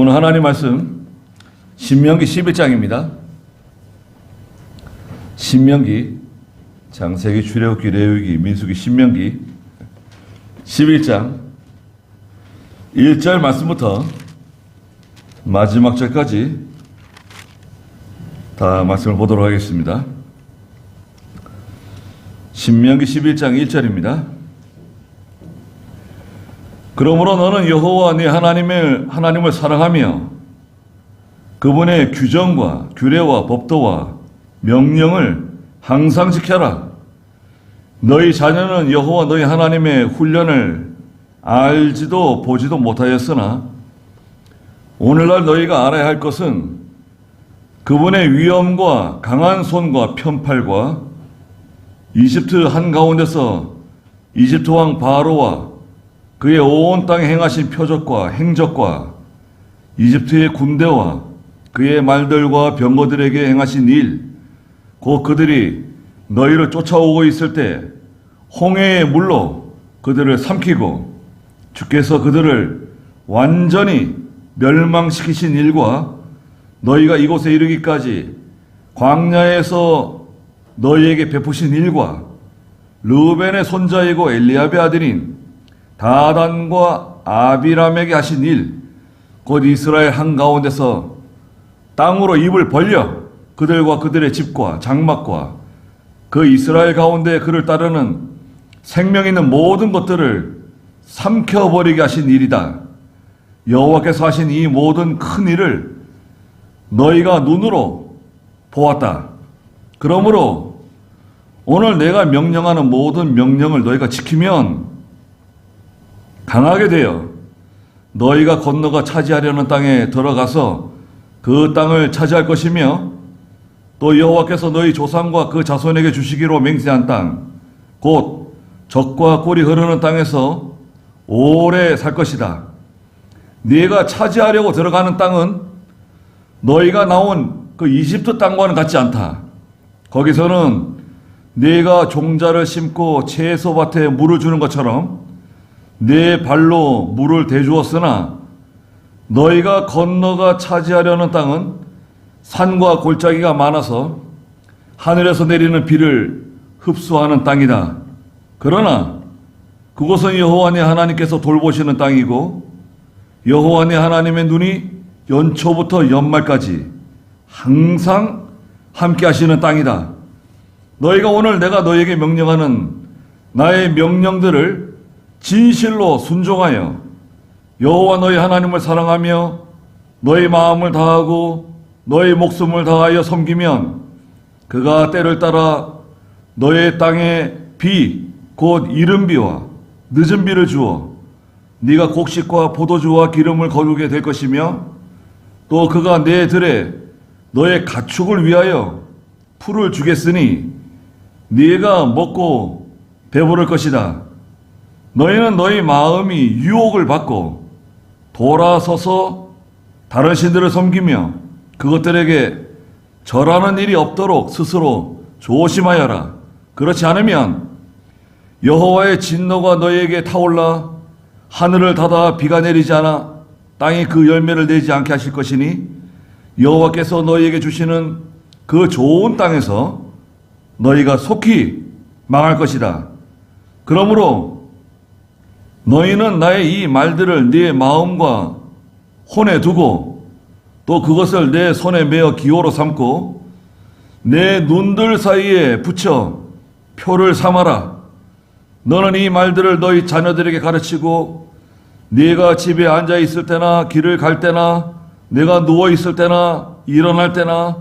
오늘 하나님 말씀 신명기 11장입니다. 신명기, 창세기, 출애굽기, 레위기, 민수기, 신명기 11장 1절 말씀부터 마지막 절까지 다 말씀을 보도록 하겠습니다. 신명기 11장 1절입니다. 그러므로 너는 여호와 네 하나님을 사랑하며 그분의 규정과 규례와 법도와 명령을 항상 지켜라. 너희 자녀는 여호와 너희 하나님의 훈련을 알지도 보지도 못하였으나 오늘날 너희가 알아야 할 것은 그분의 위엄과 강한 손과 편팔과 이집트 한가운데서 이집트 왕 바로와 그의 온 땅에 행하신 표적과 행적과 이집트의 군대와 그의 말들과 병거들에게 행하신 일, 곧 그들이 너희를 쫓아오고 있을 때 홍해의 물로 그들을 삼키고 주께서 그들을 완전히 멸망시키신 일과 너희가 이곳에 이르기까지 광야에서 너희에게 베푸신 일과 르우벤의 손자이고 엘리압의 아들인 다단과 아비람에게 하신 일, 곧 이스라엘 한가운데서 땅으로 입을 벌려 그들과 그들의 집과 장막과 그 이스라엘 가운데 그를 따르는 생명 있는 모든 것들을 삼켜버리게 하신 일이다. 여호와께서 하신 이 모든 큰 일을 너희가 눈으로 보았다. 그러므로 오늘 내가 명령하는 모든 명령을 너희가 지키면 강하게 되어 너희가 건너가 차지하려는 땅에 들어가서 그 땅을 차지할 것이며 또 여호와께서 너희 조상과 그 자손에게 주시기로 맹세한 땅, 곧 젖과 꿀이 흐르는 땅에서 오래 살 것이다. 네가 차지하려고 들어가는 땅은 너희가 나온 그 이집트 땅과는 같지 않다. 거기서는 네가 종자를 심고 채소밭에 물을 주는 것처럼 네 발로 물을 대주었으나 너희가 건너가 차지하려는 땅은 산과 골짜기가 많아서 하늘에서 내리는 비를 흡수하는 땅이다. 그러나 그곳은 여호와 네 하나님께서 돌보시는 땅이고 여호와 네 하나님의 눈이 연초부터 연말까지 항상 함께 하시는 땅이다. 너희가 오늘 내가 너희에게 명령하는 나의 명령들을 진실로 순종하여 여호와 너희 하나님을 사랑하며 너희 마음을 다하고 너희 목숨을 다하여 섬기면 그가 때를 따라 너의 땅에 비, 곧 이른 비와 늦은 비를 주어 네가 곡식과 포도주와 기름을 거두게 될 것이며 또 그가 내 들에 너의 가축을 위하여 풀을 주겠으니 네가 먹고 배부를 것이다. 너희는 너희 마음이 유혹을 받고 돌아서서 다른 신들을 섬기며 그것들에게 절하는 일이 없도록 스스로 조심하여라. 그렇지 않으면 여호와의 진노가 너희에게 타올라 하늘을 닫아 비가 내리지 않아 땅이 그 열매를 내지 않게 하실 것이니 여호와께서 너희에게 주시는 그 좋은 땅에서 너희가 속히 망할 것이다. 그러므로 너희는 나의 이 말들을 네 마음과 혼에 두고 또 그것을 내 손에 메어 기호로 삼고 내 눈들 사이에 붙여 표를 삼아라. 너는 이 말들을 너희 자녀들에게 가르치고 네가 집에 앉아 있을 때나 길을 갈 때나 내가 누워 있을 때나 일어날 때나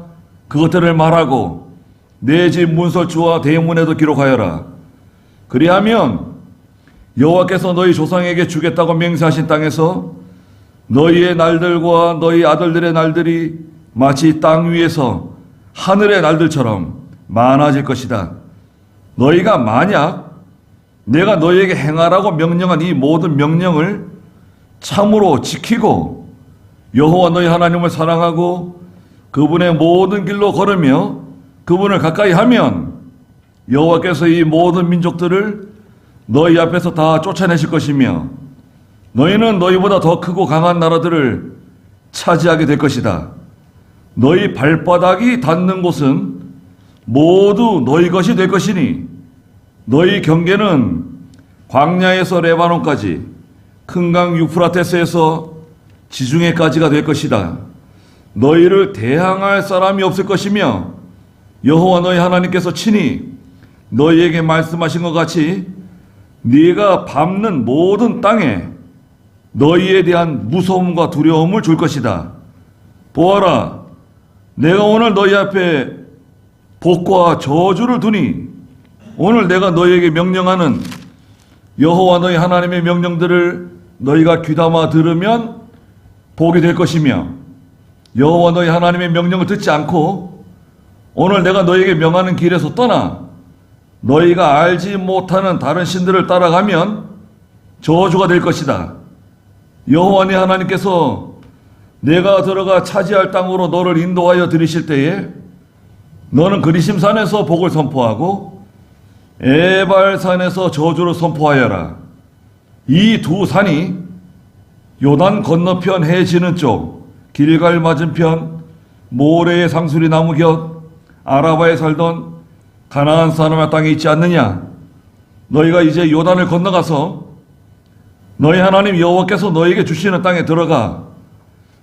그것들을 말하고 내 집 문설주와 대문에도 기록하여라. 그리하면 여호와께서 너희 조상에게 주겠다고 맹세하신 땅에서 너희의 날들과 너희 아들들의 날들이 마치 땅 위에서 하늘의 날들처럼 많아질 것이다. 너희가 만약 내가 너희에게 행하라고 명령한 이 모든 명령을 참으로 지키고 여호와 너희 하나님을 사랑하고 그분의 모든 길로 걸으며 그분을 가까이 하면 여호와께서 이 모든 민족들을 너희 앞에서 다 쫓아내실 것이며 너희는 너희보다 더 크고 강한 나라들을 차지하게 될 것이다. 너희 발바닥이 닿는 곳은 모두 너희 것이 될 것이니 너희 경계는 광야에서 레바논까지 큰 강 유프라테스에서 지중해까지가 될 것이다. 너희를 대항할 사람이 없을 것이며 여호와 너희 하나님께서 친히 너희에게 말씀하신 것 같이 네가 밟는 모든 땅에 너희에 대한 무서움과 두려움을 줄 것이다. 보아라, 내가 오늘 너희 앞에 복과 저주를 두니 오늘 내가 너희에게 명령하는 여호와 너희 하나님의 명령들을 너희가 귀담아 들으면 복이 될 것이며 여호와 너희 하나님의 명령을 듣지 않고 오늘 내가 너희에게 명하는 길에서 떠나 너희가 알지 못하는 다른 신들을 따라가면 저주가 될 것이다. 여호와 네 하나님께서 내가 들어가 차지할 땅으로 너를 인도하여 들이실 때에 너는 그리심산에서 복을 선포하고 에발산에서 저주를 선포하여라. 이 두 산이 요단 건너편 해 지는 쪽 길갈 맞은편 모레의 상수리 나무 곁 아라바에 살던 가나안 사람의 땅에 있지 않느냐. 너희가 이제 요단을 건너가서 너희 하나님 여호와께서 너희에게 주시는 땅에 들어가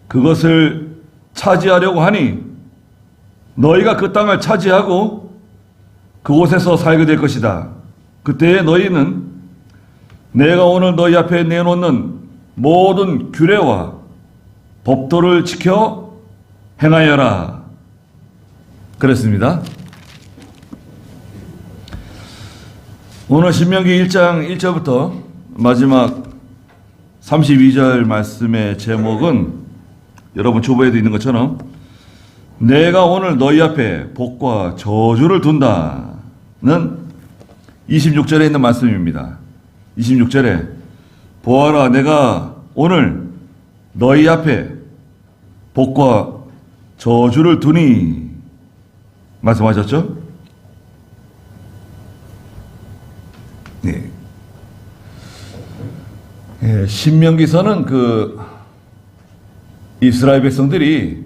그것을 차지하려고 하니 너희가 그 땅을 차지하고 그곳에서 살게 될 것이다. 그때에 너희는 내가 오늘 너희 앞에 내놓는 모든 규례와 법도를 지켜 행하여라. 그랬습니다. 오늘 신명기 1장 1절부터 마지막 32절 말씀의 제목은 여러분 초보에도 있는 것처럼 내가 오늘 너희 앞에 복과 저주를 둔다는 26절에 있는 말씀입니다. 26절에 보아라, 내가 오늘 너희 앞에 복과 저주를 두니 말씀하셨죠? 네. 예, 신명기서는 이스라엘 백성들이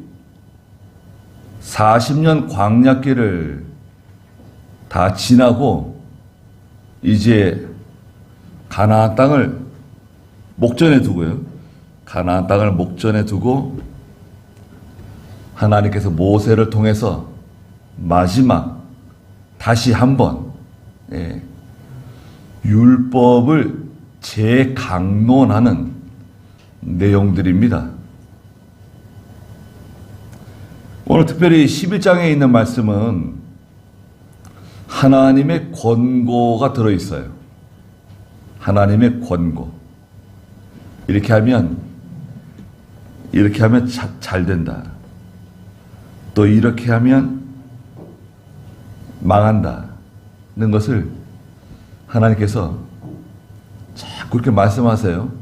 40년 광야길을 다 지나고 이제 가나안 땅을 목전에 두고요. 가나안 땅을 목전에 두고 하나님께서 모세를 통해서 마지막 다시 한번 율법을 재강론하는 내용들입니다. 오늘 특별히 11장에 있는 말씀은 하나님의 권고가 들어있어요. 하나님의 권고. 이렇게 하면 잘 된다. 또 이렇게 하면 망한다는 것을 하나님께서 자꾸 그렇게 말씀하세요.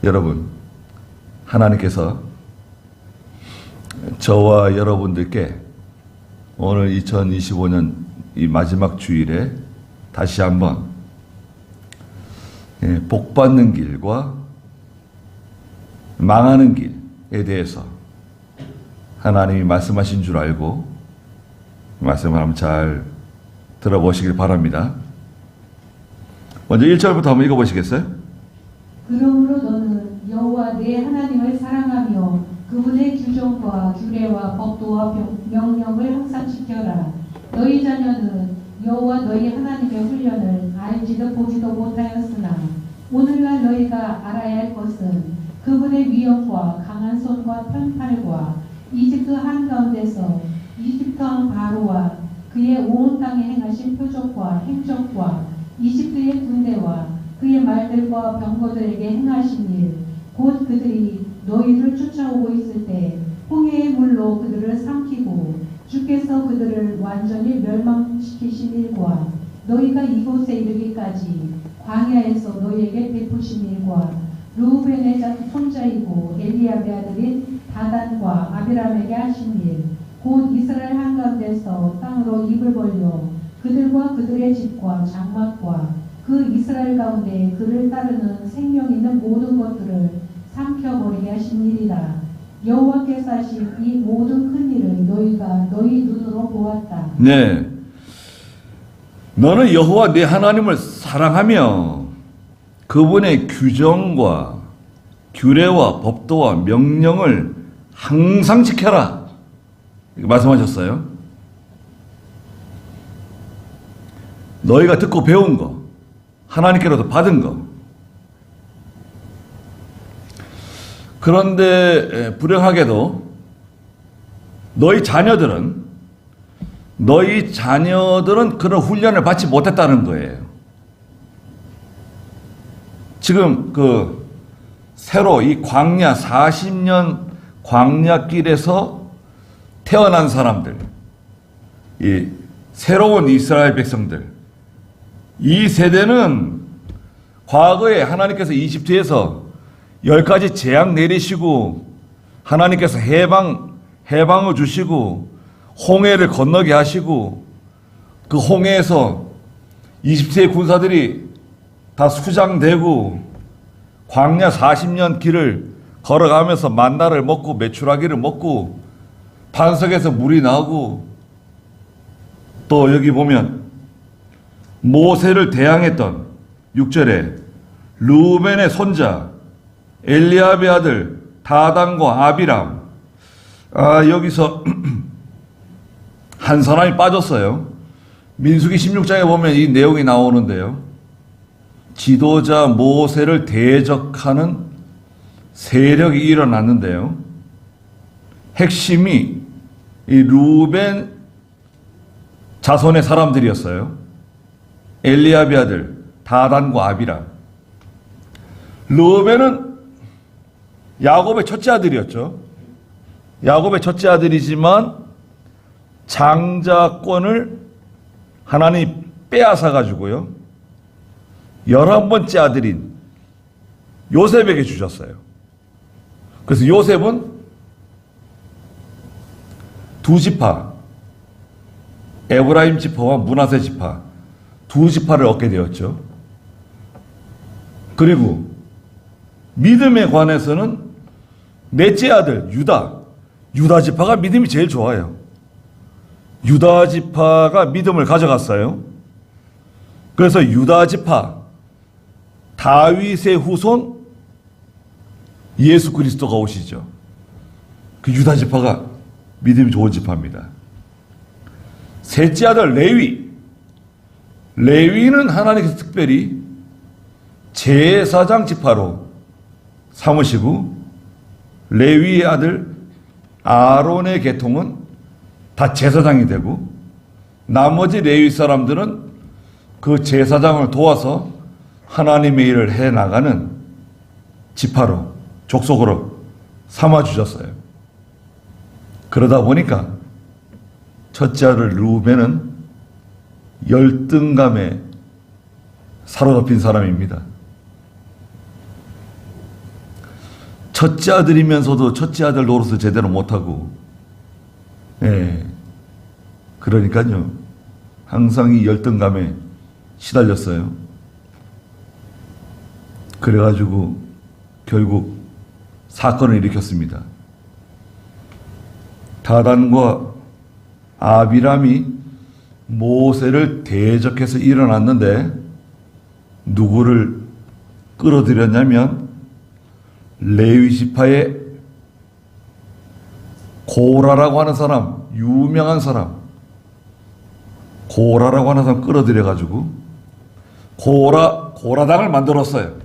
여러분, 하나님께서 저와 여러분들께 오늘 2025년 이 마지막 주일에 다시 한번 복받는 길과 망하는 길에 대해서 하나님이 말씀하신 줄 알고 말씀을 한번 잘 들어보시길 바랍니다. 먼저 1절부터 한번 읽어보시겠어요? 그러므로 너는 여호와 내 하나님을 사랑하며 그분의 규정과 규례와 법도와 명령을 항상 지켜라. 너희 자녀는 여호와 너희 하나님의 훈련을 알지도 보지도 못하였으나 오늘날 너희가 알아야 할 것은 그분의 위엄과 강한 손과 편팔과 이집트 한가운데서 이집트 왕 바로와 그의 온 땅에 행하신 표적과 행적과 이집트의 군대와 그의 말들과 병거들에게 행하신 일, 곧 그들이 너희를 쫓아오고 있을 때 홍해의 물로 그들을 삼키고 주께서 그들을 완전히 멸망시키신 일과 너희가 이곳에 이르기까지 광야에서 너희에게 베푸신 일과 르우벤의 손자이고 엘리압의 아들인 다단과 아비람에게 하신 일, 곧 이스라엘 한가운데서 땅으로 입을 벌려 그들과 그들의 집과 장막과 그 이스라엘 가운데 그를 따르는 생명 있는 모든 것들을 삼켜버리게 하신 일이라. 여호와께서 하신 이 모든 큰 일을 너희가 너희 눈으로 보았다. 네. 너는 여호와 네 하나님을 사랑하며 그분의 규정과 규례와 법도와 명령을 항상 지켜라. 이렇게 말씀하셨어요. 너희가 듣고 배운 거, 하나님께로도 받은 거. 그런데 불행하게도 너희 자녀들은 그런 훈련을 받지 못했다는 거예요. 지금 새로 이 광야 40년 광야길에서 태어난 사람들, 이 새로운 이스라엘 백성들, 이 세대는 과거에 하나님께서 이집트에서 10가지 재앙 내리시고 하나님께서 해방을 주시고 홍해를 건너게 하시고 그 홍해에서 이집트의 군사들이 다 수장되고 광야 40년 길을 걸어가면서 만나를 먹고 메추라기를 먹고 반석에서 물이 나오고 또 여기 보면 모세를 대항했던 6절에 르우벤의 손자 엘리압의 아들 다단과 아비람, 여기서 한 사람이 빠졌어요. 민수기 16장에 보면 이 내용이 나오는데요. 지도자 모세를 대적하는 세력이 일어났는데요. 핵심이 이 르우벤 자손의 사람들이었어요. 엘리압의 아들 다단과 아비람. 르우벤은 야곱의 첫째 아들이었죠. 야곱의 첫째 아들이지만 장자권을 하나님이 빼앗아 가지고요. 11번째 아들인 요셉에게 주셨어요. 그래서 요셉은 두 지파, 에브라임 지파와 므낫세 지파 두 지파를 얻게 되었죠. 그리고 믿음에 관해서는 넷째 아들 유다 지파가 믿음이 제일 좋아요. 유다 지파가 믿음을 가져갔어요. 그래서 유다 지파 다윗의 후손 예수 그리스도가 오시죠. 그 유다 지파가 믿음이 좋은 지파입니다. 셋째 아들 레위는 하나님께서 특별히 제사장 지파로 삼으시고 레위의 아들 아론의 계통은 다 제사장이 되고 나머지 레위 사람들은 그 제사장을 도와서 하나님의 일을 해나가는 지파로 족속으로 삼아주셨어요. 그러다 보니까 첫째 아들 르우벤은 열등감에 사로잡힌 사람입니다. 첫째 아들이면서도 첫째 아들 노릇을 제대로 못하고, 그러니까요, 항상 이 열등감에 시달렸어요. 그래가지고 결국 사건을 일으켰습니다. 다단과 아비람이 모세를 대적해서 일어났는데 누구를 끌어들였냐면 레위 지파의 고라라고 하는 사람, 유명한 사람, 고라라고 하는 사람 끌어들여가지고 고라당을 만들었어요.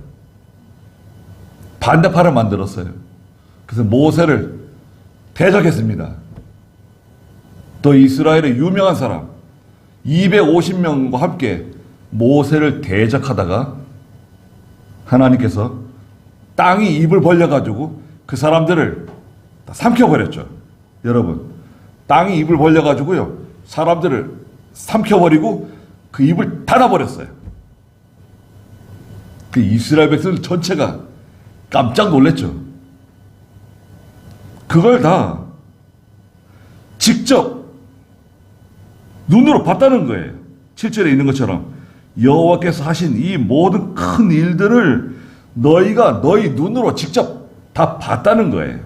반대파를 만들었어요. 그래서 모세를 대적했습니다. 또 이스라엘의 유명한 사람 250명과 함께 모세를 대적하다가 하나님께서 땅이 입을 벌려가지고 그 사람들을 다 삼켜버렸죠. 여러분, 땅이 입을 벌려가지고요, 사람들을 삼켜버리고 그 입을 닫아버렸어요. 그 이스라엘 백성들 전체가 깜짝 놀랐죠. 그걸 다 직접 눈으로 봤다는 거예요. 7절에 있는 것처럼 여호와께서 하신 이 모든 큰 일들을 너희가 너희 눈으로 직접 다 봤다는 거예요.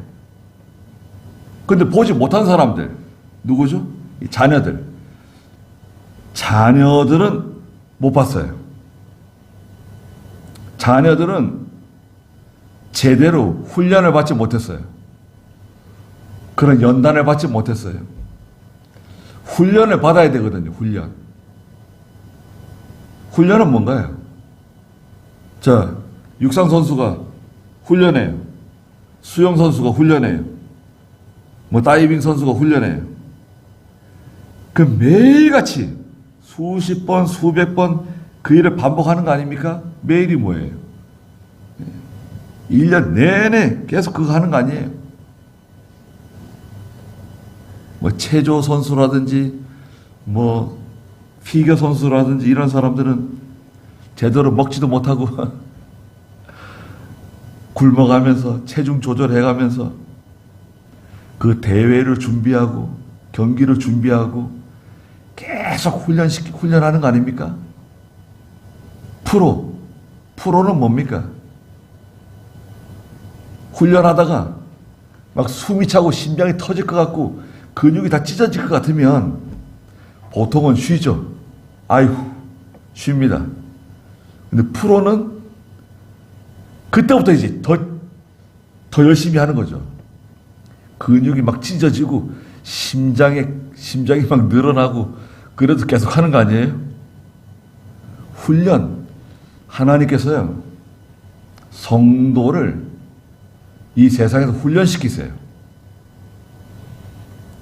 근데 보지 못한 사람들, 누구죠? 이 자녀들. 자녀들은 못 봤어요. 자녀들은 제대로 훈련을 받지 못했어요. 그런 연단을 받지 못했어요. 훈련을 받아야 되거든요, 훈련. 훈련은 뭔가요? 자, 육상선수가 훈련해요. 수영선수가 훈련해요. 뭐, 다이빙 선수가 훈련해요. 그 매일같이 수십 번, 수백 번 그 일을 반복하는 거 아닙니까? 매일이 뭐예요? 1년 내내 계속 그거 하는 거 아니에요? 뭐 체조 선수라든지 뭐 피겨 선수라든지 이런 사람들은 제대로 먹지도 못하고 굶어가면서 체중 조절해가면서 그 대회를 준비하고 경기를 준비하고 계속 훈련하는 거 아닙니까? 프로는 뭡니까? 훈련하다가 막 숨이 차고 심장이 터질 것 같고 근육이 다 찢어질 것 같으면 보통은 쉬죠. 아이고, 쉽니다. 근데 프로는 그때부터 이제 더 열심히 하는 거죠. 근육이 막 찢어지고 심장이 막 늘어나고 그래도 계속 하는 거 아니에요? 훈련. 하나님께서요, 성도를 이 세상에서 훈련시키세요.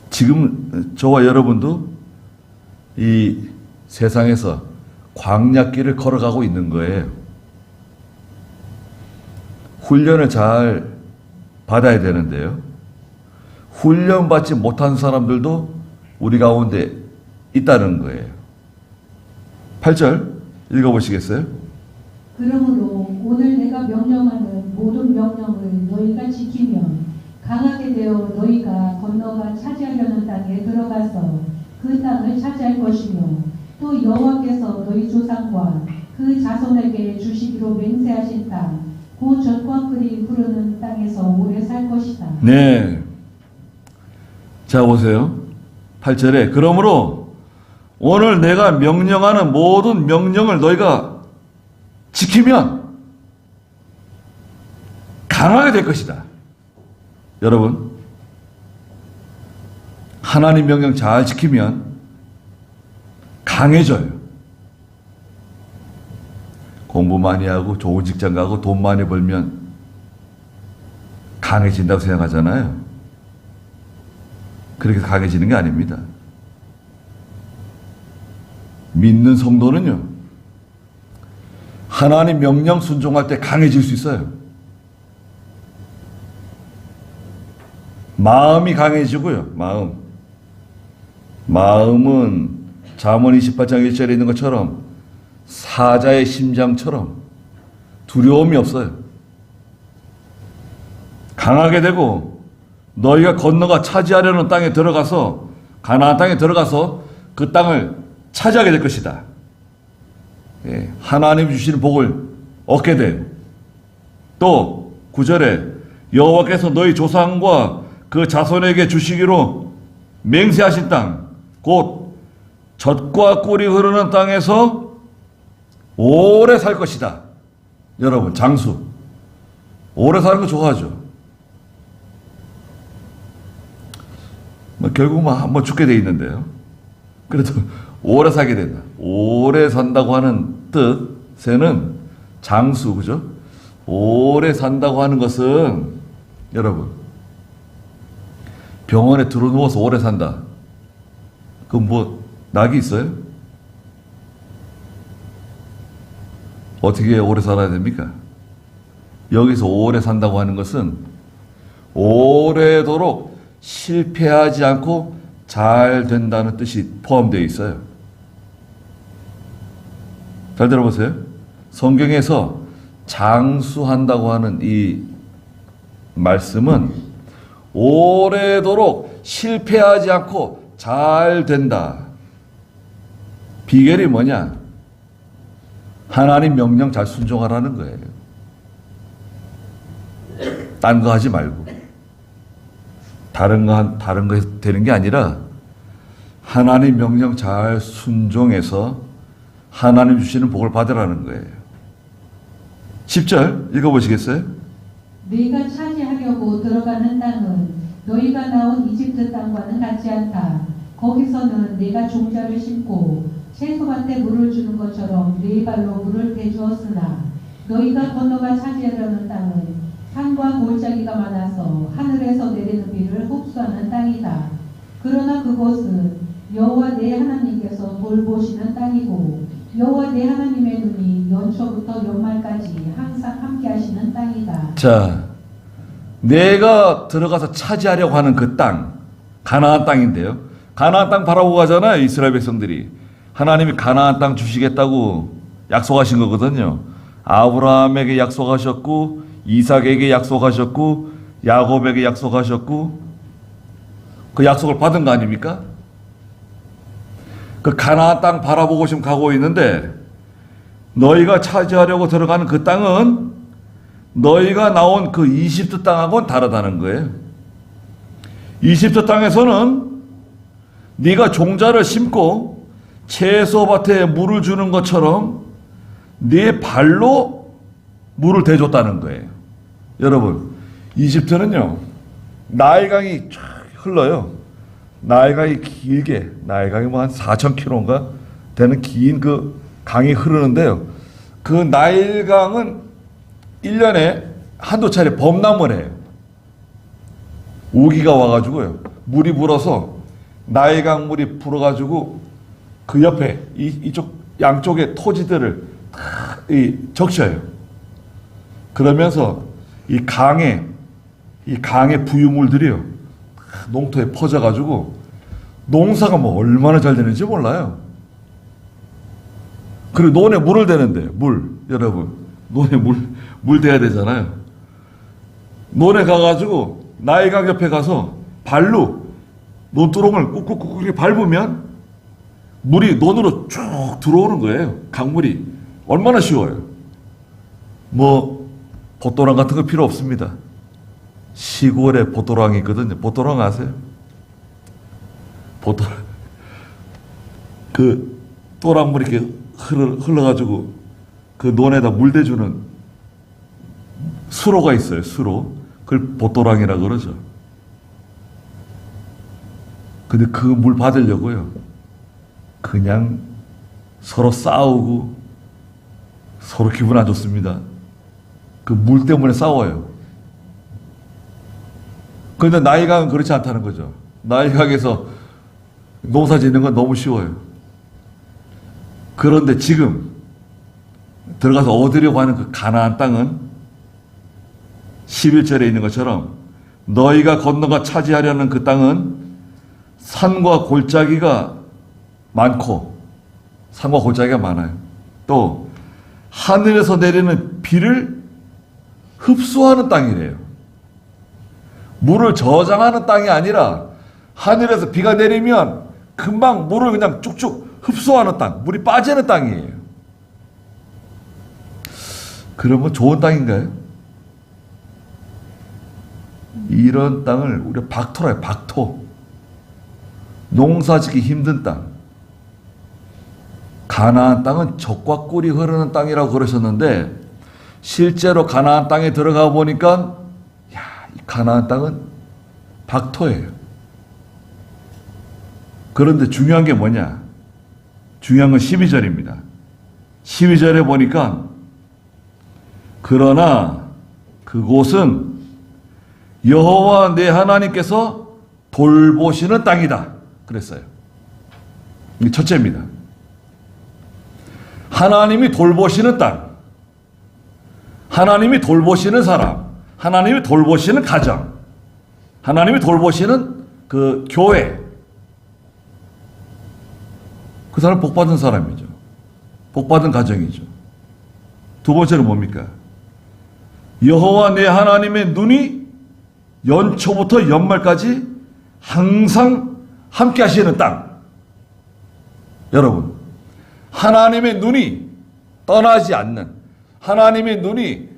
지금 저와 여러분도 이 세상에서 광야길을 걸어가고 있는 거예요. 훈련을 잘 받아야 되는데요. 훈련받지 못한 사람들도 우리 가운데 있다는 거예요. 8절 읽어보시겠어요? 그러므로 오늘 내가 명령하는 모든 명령을 너희가 지키면 강하게 되어 너희가 건너가 차지하려는 땅에 들어가서 그 땅을 차지할 것이며 또 여호와께서 너희 조상과 그 자손에게 주시기로 맹세하신 땅 곧 젖과 꿀이 흐르는 땅에서 오래 살 것이다. 네. 자, 보세요. 8절에 그러므로 오늘 내가 명령하는 모든 명령을 너희가 지키면 강하게 될 것이다. 여러분, 하나님 명령 잘 지키면 강해져요. 공부 많이 하고 좋은 직장 가고 돈 많이 벌면 강해진다고 생각하잖아요. 그렇게 강해지는 게 아닙니다. 믿는 성도는요, 하나님 명령 순종할 때 강해질 수 있어요. 마음이 강해지고요. 마음은 잠언 28장 1절에 있는 것처럼 사자의 심장처럼 두려움이 없어요. 강하게 되고 너희가 건너가 차지하려는 땅에 들어가서 가나안 땅에 들어가서 그 땅을 차지하게 될 것이다. 예, 하나님 주시는 복을 얻게 돼요. 또 9절에 여호와께서 너희 조상과 그 자손에게 주시기로 맹세하신 땅 곧 젖과 꿀이 흐르는 땅에서 오래 살 것이다. 여러분, 장수 오래 사는 거 좋아하죠. 결국 한번 죽게 돼 있는데요. 그래도 오래 살게 된다. 오래 산다고 하는 뜻에는 장수, 그죠? 오래 산다고 하는 것은 여러분, 병원에 들어 누워서 오래 산다. 그럼 뭐 낙이 있어요? 어떻게 오래 살아야 됩니까? 여기서 오래 산다고 하는 것은 오래도록 실패하지 않고 잘 된다는 뜻이 포함되어 있어요. 잘 들어보세요. 성경에서 장수한다고 하는 이 말씀은 오래도록 실패하지 않고 잘 된다. 비결이 뭐냐? 하나님 명령 잘 순종하라는 거예요. 딴 거 하지 말고. 다른 거 되는 게 아니라 하나님 명령 잘 순종해서 하나님 주시는 복을 받으라는 거예요. 10절 읽어보시겠어요? 너희가 차지하려고 들어가는 땅은 너희가 나온 이집트 땅과는 같지 않다. 거기서는 내가 종자를 심고 채소밭에 물을 주는 것처럼 네 발로 물을 대주었으나 너희가 건너가 차지하려는 땅은 산과 골짜기가 많아서 하늘에서 내리는 비를 흡수하는 땅이다. 그러나 그곳은 여호와 내 하나님께서 돌보시는 땅이고 여호와 내 하나님의 눈이 연초부터 연말까지 항상 함께 하시는 땅이다. 자, 내가 들어가서 차지하려고 하는 그 땅, 가나안 땅인데요. 가나안 땅 바라고 가잖아요, 이스라엘 백성들이. 하나님이 가나안 땅 주시겠다고 약속하신 거거든요. 아브라함에게 약속하셨고, 이삭에게 약속하셨고, 야곱에게 약속하셨고, 그 약속을 받은 거 아닙니까? 그 가나안 땅 바라보고 지금 가고 있는데, 너희가 차지하려고 들어가는 그 땅은 너희가 나온 그 이집트 땅하고는 다르다는 거예요. 이집트 땅에서는 네가 종자를 심고 채소밭에 물을 주는 것처럼 네 발로 물을 대줬다는 거예요. 여러분, 이집트는요, 나일강이 쫙 흘러요. 나일강이 길게, 나일강이 뭐 한 4,000km인가 되는 긴 그 강이 흐르는데요. 그 나일강은 1년에 한두 차례 범람을 해요. 우기가 와가지고요. 물이 불어서 나일강 물이 불어가지고 그 옆에 이쪽 양쪽의 토지들을 다 적셔요. 그러면서 이 강의 부유물들이요, 농토에 퍼져가지고 농사가 뭐 얼마나 잘 되는지 몰라요. 그리고 논에 물을 대는데, 여러분, 논에 물 대야 되잖아요. 논에 가가지고 나일강 옆에 가서 발로 논두렁을 꾹꾹꾹 이렇게 밟으면 물이 논으로 쭉 들어오는 거예요. 강물이. 얼마나 쉬워요. 뭐 보도랑 같은 거 필요 없습니다. 시골에 보도랑이 있거든요. 보도랑 아세요? 보도랑. 그 또랑물이 이렇게 흘러가지고 그 논에다 물 대주는 수로가 있어요. 수로. 그걸 보도랑이라 그러죠. 근데 그 물 받으려고요, 그냥 서로 싸우고 서로 기분 안 좋습니다. 그 물 때문에 싸워요. 그런데 나일강은 그렇지 않다는 거죠. 나일강에서 농사 짓는 건 너무 쉬워요. 그런데 지금 들어가서 얻으려고 하는 그 가나안 땅은 11절에 있는 것처럼 너희가 건너가 차지하려는 그 땅은 산과 골짜기가 많고, 산과 골짜기가 많아요. 또 하늘에서 내리는 비를 흡수하는 땅이래요. 물을 저장하는 땅이 아니라 하늘에서 비가 내리면 금방 물을 그냥 쭉쭉 흡수하는 땅, 물이 빠지는 땅이에요. 그러면 좋은 땅인가요? 이런 땅을 우리가 박토라 해요. 박토. 농사짓기 힘든 땅. 가나안 땅은 젖과 꿀이 흐르는 땅이라고 그러셨는데, 실제로 가나안 땅에 들어가 보니까 이 가나안 땅은 박토예요. 그런데 중요한 게 뭐냐? 중요한 건 12절입니다. 12절에 보니까 그러나 그곳은 여호와 내 하나님께서 돌보시는 땅이다 그랬어요. 이게 첫째입니다. 하나님이 돌보시는 땅, 하나님이 돌보시는 사람, 하나님이 돌보시는 가정, 하나님이 돌보시는 그 교회, 그 사람 복받은 사람이죠. 복받은 가정이죠. 두 번째는 뭡니까? 여호와 내 하나님의 눈이 연초부터 연말까지 항상 함께 하시는 땅. 여러분, 하나님의 눈이 떠나지 않는, 하나님의 눈이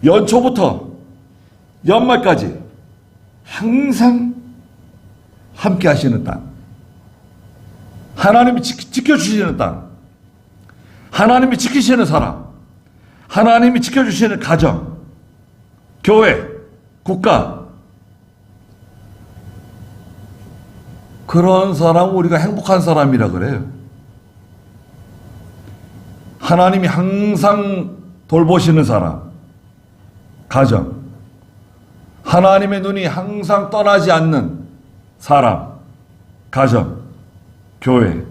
연초부터 연말까지 항상 함께 하시는 땅, 하나님이 지켜주시는 땅, 하나님이 지키시는 사람, 하나님이 지켜주시는 가정, 교회, 국가, 그런 사람은 우리가 행복한 사람이라 그래요. 하나님이 항상 돌보시는 사람, 가정, 하나님의 눈이 항상 떠나지 않는 사람, 가정, 교회.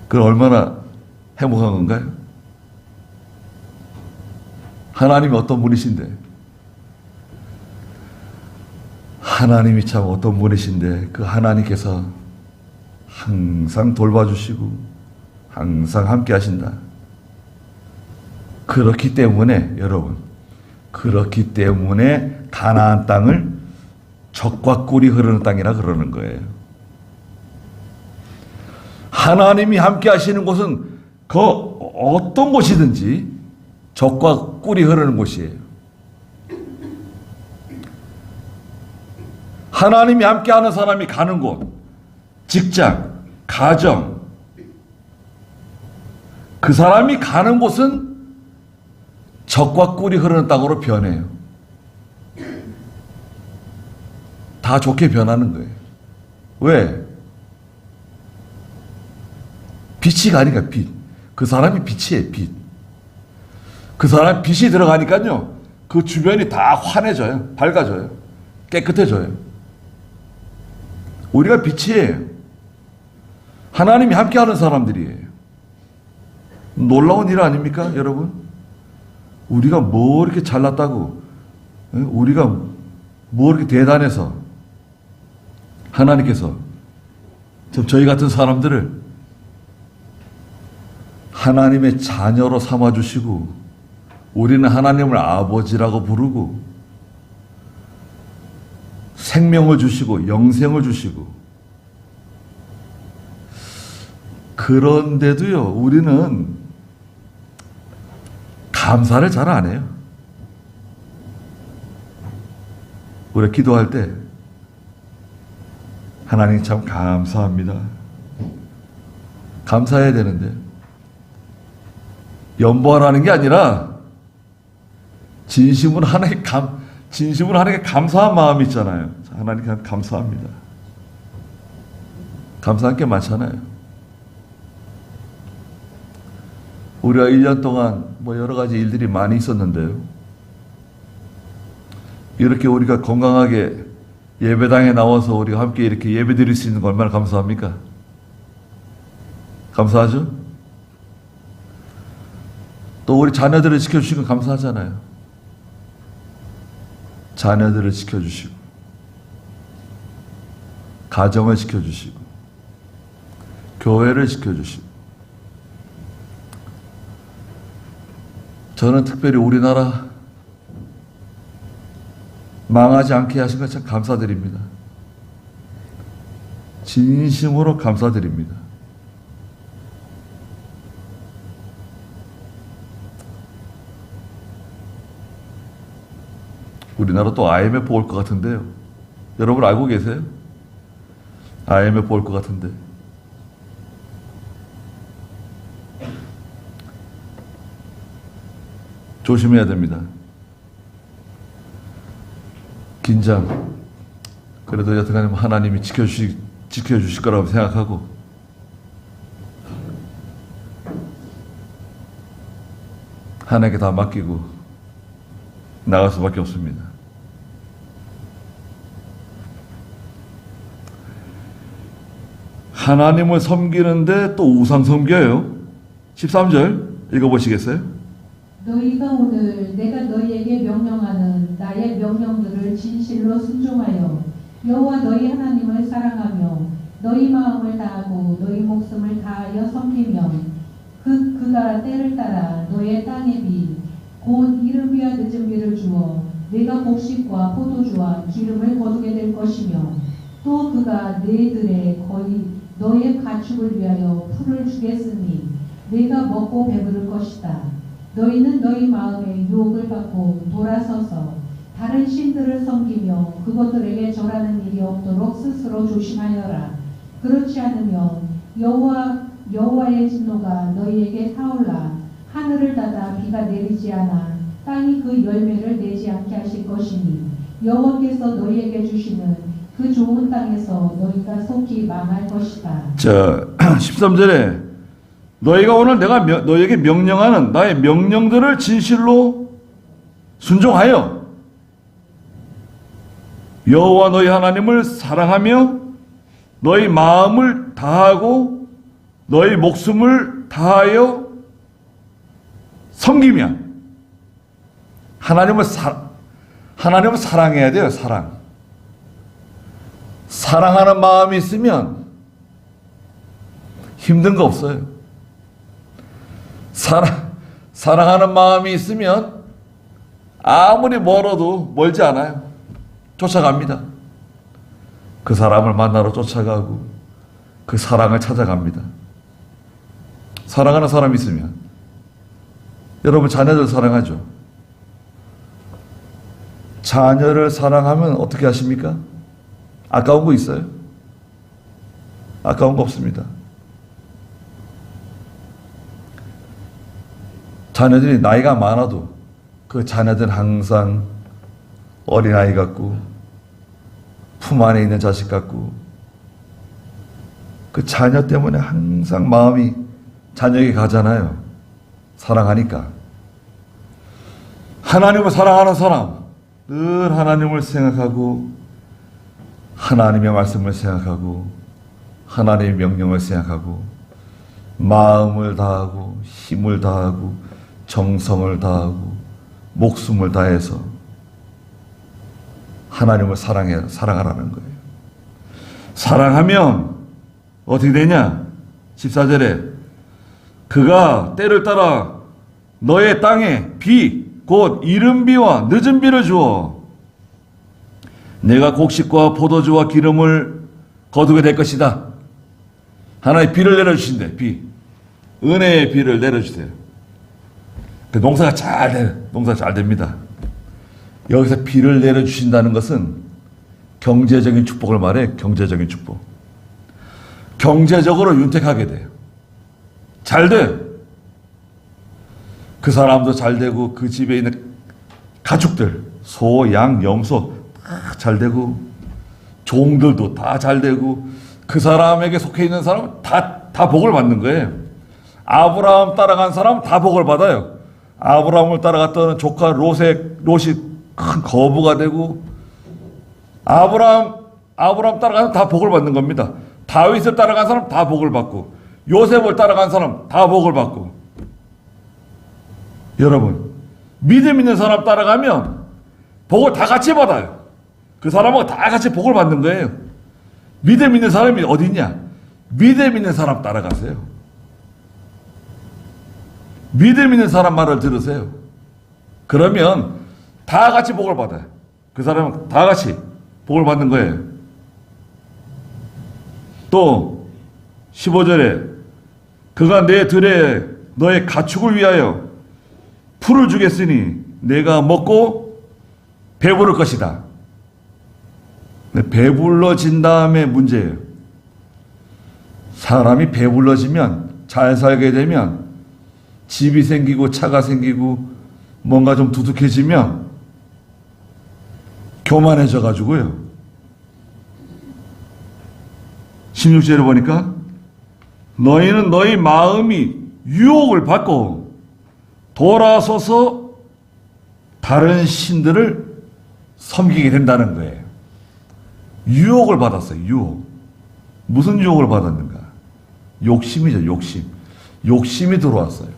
그 얼마나 행복한 건가요? 하나님이 어떤 분이신데, 하나님이 참 어떤 분이신데 그 하나님께서 항상 돌봐주시고 항상 함께 하신다. 그렇기 때문에 여러분, 그렇기 때문에 가나안 땅을 젖과 꿀이 흐르는 땅이라 그러는 거예요. 하나님이 함께 하시는 곳은 그 어떤 곳이든지 젖과 꿀이 흐르는 곳이에요. 하나님이 함께하는 사람이 가는 곳, 직장, 가정, 그 사람이 가는 곳은 젖과 꿀이 흐르는 땅으로 변해요. 다 좋게 변하는 거예요. 왜? 빛이 가니까 빛. 그 사람이 빛이에요, 빛. 그 사람 빛이 들어가니까요, 그 주변이 다 환해져요. 밝아져요. 깨끗해져요. 우리가 빛이에요. 하나님이 함께하는 사람들이에요. 놀라운 일 아닙니까, 여러분? 우리가 뭐 이렇게 잘났다고, 우리가 뭐 이렇게 대단해서 하나님께서 저희 같은 사람들을 하나님의 자녀로 삼아주시고, 우리는 하나님을 아버지라고 부르고, 생명을 주시고 영생을 주시고, 그런데도요 우리는 감사를 잘 안 해요. 우리가 기도할 때 하나님 참 감사합니다, 감사해야 되는데, 연보하라는 게 아니라 진심으로 하나님께 감사한 마음이 있잖아요. 하나님께 감사합니다. 감사한 게 많잖아요. 우리가 1년 동안 뭐 여러 가지 일들이 많이 있었는데요, 이렇게 우리가 건강하게 예배당에 나와서 우리가 함께 이렇게 예배 드릴 수 있는 거 얼마나 감사합니까? 감사하죠? 또 우리 자녀들을 지켜주시는 건 감사하잖아요. 자녀들을 지켜주시고, 가정을 지켜주시고, 교회를 지켜주시고. 저는 특별히 우리나라 망하지 않게 하신 것 참 감사드립니다. 진심으로 감사드립니다. 우리나라 또 IMF 올 것 같은데요. 여러분 알고 계세요? IMF 올 것 같은데. 조심해야 됩니다. 긴장. 그래도 여튼간에 하나님이 지켜주실 거라고 생각하고, 하나님께 다 맡기고 나갈 수밖에 없습니다. 하나님을 섬기는데 또 우상 섬겨요. 13절 읽어보시겠어요? 너희가 오늘 내가 너희에게 명령하는 나의 명령들을 진실로 순종하여 여호와 너희 하나님을 사랑하며 너희 마음을 다하고 너희 목숨을 다하여 섬기면 그가 때를 따라 너의 땅의 비 곧 이른비와 늦은비를 주어 내가 곡식과 포도주와 기름을 거두게 될 것이며, 또 그가 너희들의 거의 너의 가축을 위하여 풀을 주겠으니 내가 먹고 배부를 것이다. 너희는 너희 마음에 유혹을 받고 돌아서서 다른 신들을 섬기며 그것들에게 절하는 일이 없도록 스스로 조심하여라. 그렇지 않으면 여호와의 진노가 너희에게 타올라 하늘을 닫아 비가 내리지 않아 땅이 그 열매를 내지 않게 하실 것이니 여호와께서 너희에게 주시는 그 좋은 땅에서 너희가 속히 망할 것이다. 자, 13절에 너희가 오늘 내가 너희에게 명령하는 나의 명령들을 진실로 순종하여 여호와 너희 하나님을 사랑하며 너희 마음을 다하고 너희 목숨을 다하여 섬기면 하나님을 사랑해야 돼요. 사랑하는 마음이 있으면 힘든 거 없어요. 사랑하는 마음이 있으면 아무리 멀어도 멀지 않아요. 쫓아갑니다. 그 사람을 만나러 쫓아가고 그 사랑을 찾아갑니다. 사랑하는 사람이 있으면 여러분 자녀들 사랑하죠? 자녀를 사랑하면 어떻게 하십니까? 아까운 거 있어요? 아까운 거 없습니다. 자녀들이 나이가 많아도 그 자녀들은 항상 어린아이 같고 품 안에 있는 자식 같고 그 자녀 때문에 항상 마음이 자녀에게 가잖아요. 사랑하니까. 하나님을 사랑하는 사람 늘 하나님을 생각하고 하나님의 말씀을 생각하고 하나님의 명령을 생각하고 마음을 다하고 힘을 다하고 정성을 다하고 목숨을 다해서 하나님을 사랑하라는 거예요. 사랑하면 어떻게 되냐? 14절에 그가 때를 따라 너의 땅에 비, 곧 이른 비와 늦은 비를 주어 내가 곡식과 포도주와 기름을 거두게 될 것이다. 하나님 비를 내려주신대. 비. 은혜의 비를 내려주세요. 그 농사가 잘 됩니다. 여기서 비를 내려주신다는 것은 경제적인 축복을 말해. 경제적인 축복. 경제적으로 윤택하게 돼요. 잘 돼. 그 사람도 잘 되고 그 집에 있는 가축들 소, 양, 염소 다 잘 되고 종들도 다 잘 되고 그 사람에게 속해 있는 사람은 다 복을 받는 거예요. 아브라함 따라간 사람은 다 복을 받아요. 아브라함을 따라갔던 조카 롯이 큰 거부가 되고 아브라함 따라가서 다 복을 받는 겁니다. 다윗을 따라간 사람 다 복을 받고 요셉을 따라간 사람 다 복을 받고 여러분 믿음 있는 사람 따라가면 복을 다 같이 받아요. 그 사람하고 다 같이 복을 받는 거예요. 믿음 있는 사람이 어디 있냐? 믿음 있는 사람 따라가세요. 믿음 있는 사람 말을 들으세요. 그러면 다 같이 복을 받아요. 그 사람은 다 같이 복을 받는 거예요. 또 15절에 그가 내 들에 너의 가축을 위하여 풀을 주겠으니 내가 먹고 배부를 것이다. 배불러진 다음에 문제예요. 사람이 배불러지면 잘 살게 되면 집이 생기고 차가 생기고 뭔가 좀 두둑해지면 교만해져 가지고요. 16절에 보니까 너희는 너희 마음이 유혹을 받고 돌아서서 다른 신들을 섬기게 된다는 거예요. 유혹을 받았어요. 유혹. 무슨 유혹을 받았는가? 욕심이죠. 욕심이 들어왔어요.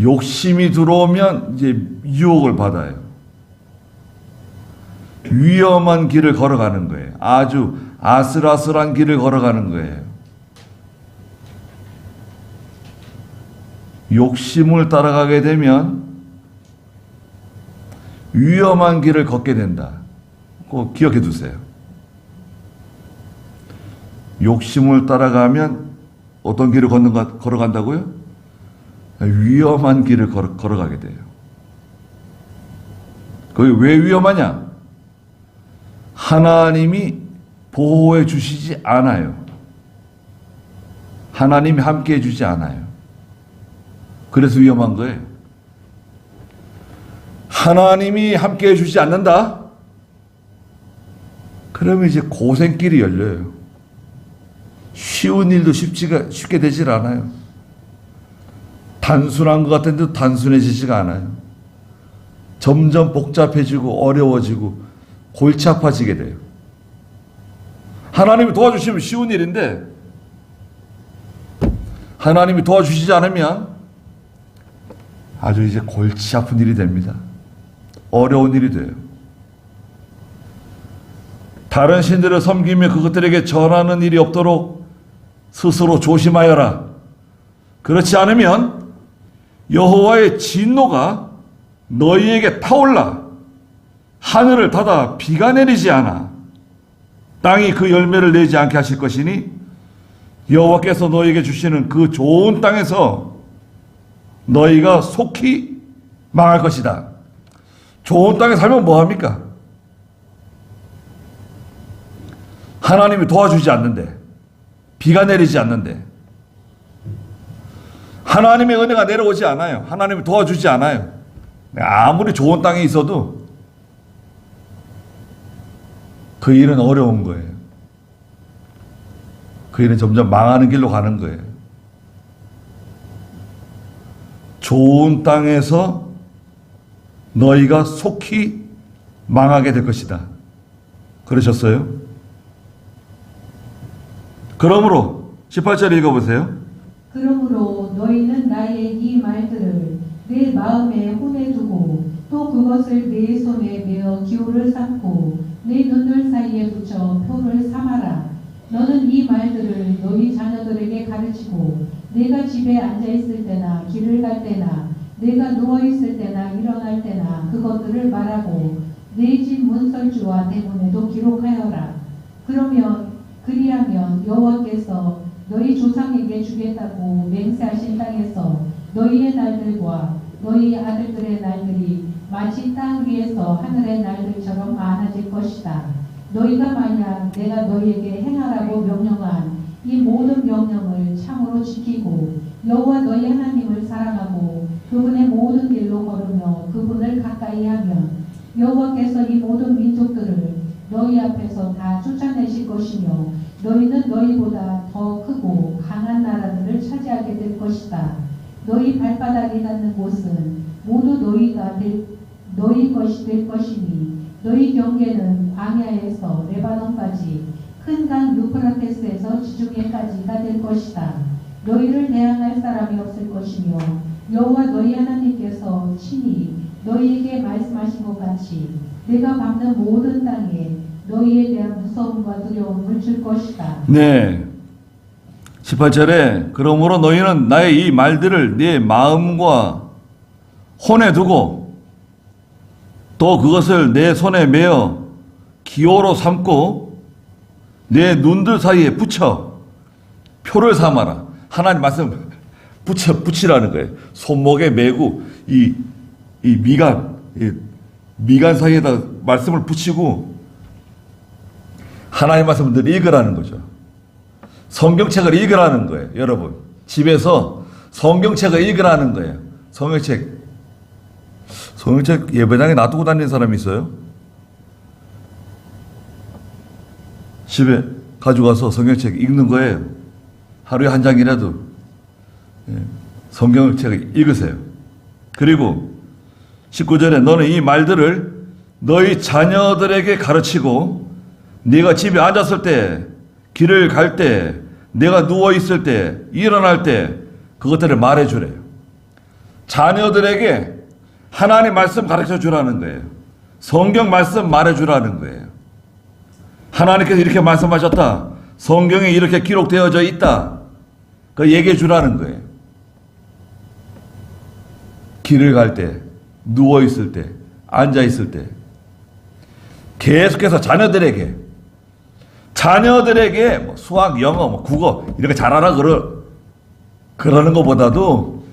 욕심이 들어오면 이제 유혹을 받아요. 위험한 길을 걸어가는 거예요. 아주 아슬아슬한 길을 걸어가는 거예요. 욕심을 따라가게 되면 위험한 길을 걷게 된다. 꼭 기억해 두세요. 욕심을 따라가면 어떤 길을 걸어간다고요? 위험한 길을 걸어가게 돼요. 그게 왜 위험하냐? 하나님이 보호해 주시지 않아요. 하나님이 함께 해주지 않아요. 그래서 위험한 거예요. 하나님이 함께 해주지 않는다? 그러면 이제 고생길이 열려요. 쉬운 일도 쉽게 되질 않아요. 단순한 것 같은데도 단순해지지가 않아요. 점점 복잡해지고 어려워지고 골치 아파지게 돼요. 하나님이 도와주시면 쉬운 일인데 하나님이 도와주시지 않으면 아주 이제 골치 아픈 일이 됩니다. 어려운 일이 돼요. 다른 신들을 섬기며 그것들에게 전하는 일이 없도록 스스로 조심하여라. 그렇지 않으면 여호와의 진노가 너희에게 타올라 하늘을 닫아 비가 내리지 않아 땅이 그 열매를 내지 않게 하실 것이니 여호와께서 너희에게 주시는 그 좋은 땅에서 너희가 속히 망할 것이다. 좋은 땅에 살면 뭐합니까? 하나님이 도와주지 않는데, 비가 내리지 않는데, 하나님의 은혜가 내려오지 않아요. 하나님이 도와주지 않아요. 아무리 좋은 땅에 있어도 그 일은 어려운 거예요. 그 일은 점점 망하는 길로 가는 거예요. 좋은 땅에서 너희가 속히 망하게 될 것이다. 그러셨어요? 그러므로 18절 읽어보세요. 그러므로 너희는 나의 이 말들을 내 마음에 혼에 두고 또 그것을 내 손에 메어 기호를 삼고 내 눈들 사이에 붙여 표를 삼아라. 너는 이 말들을 너희 자녀들에게 가르치고 내가 집에 앉아있을 때나 길을 갈 때나 내가 누워있을 때나 일어날 때나 그것들을 말하고 내 집 문설주와 대문에도 기록하여라. 그리하면 여호와께서 너희 조상에게 주겠다고 맹세하신 땅에서 너희의 날들과 너희 아들들의 날들이 마치 땅 위에서 하늘의 날들처럼 많아질 것이다. 너희가 만약 내가 너희에게 행하라고 명령한 이 모든 명령을 참으로 지키고 여호와 너희 하나님을 사랑하고 그분의 모든 길로 걸으며 그분을 가까이 하면 여호와께서 이 모든 민족들을 너희 앞에서 다 쫓아내실 것이며 너희는 너희보다 더 크고 강한 나라들을 차지하게 될 것이다. 너희 발바닥이 닿는 곳은 모두 너희 것이 될 것이니 너희 경계는 광야에서 레바논까지 큰 강 유프라테스에서 지중해까지가 될 것이다. 너희를 대항할 사람이 없을 것이며 여호와 너희 하나님께서 친히 너희에게 말씀하신 것 같이 내가 밟는 모든 땅에 너희에 대한 무서움과 두려움을 줄 것이다. 네. 18절에 그러므로 너희는 나의 이 말들을 네 마음과 혼에 두고 또 그것을 내 손에 메어 기호로 삼고 내 눈들 사이에 붙여 표를 삼아라. 하나님 말씀 붙이라는 거예요. 손목에 메고 이 미간 사이에다 말씀을 붙이고 하나님 말씀을 늘 읽으라는 거죠. 성경책을 읽으라는 거예요. 여러분 집에서 성경책을 읽으라는 거예요. 성경책 예배당에 놔두고 다니는 사람이 있어요? 집에 가져가서 성경책 읽는 거예요. 하루에 한 장이라도 성경책을 읽으세요. 그리고 19절에 너는 이 말들을 너희 자녀들에게 가르치고 네가 집에 앉았을 때, 길을 갈 때, 내가 누워있을 때, 일어날 때 그것들을 말해주래요. 자녀들에게 하나님 말씀 가르쳐 주라는 거예요. 성경 말씀 말해주라는 거예요. 하나님께서 이렇게 말씀하셨다. 성경에 이렇게 기록되어져 있다. 그 얘기해 주라는 거예요. 길을 갈 때, 누워있을 때, 앉아있을 때 계속해서 자녀들에게 뭐 수학, 영어, 뭐 국어 이렇게 잘하라 그러는 것보다도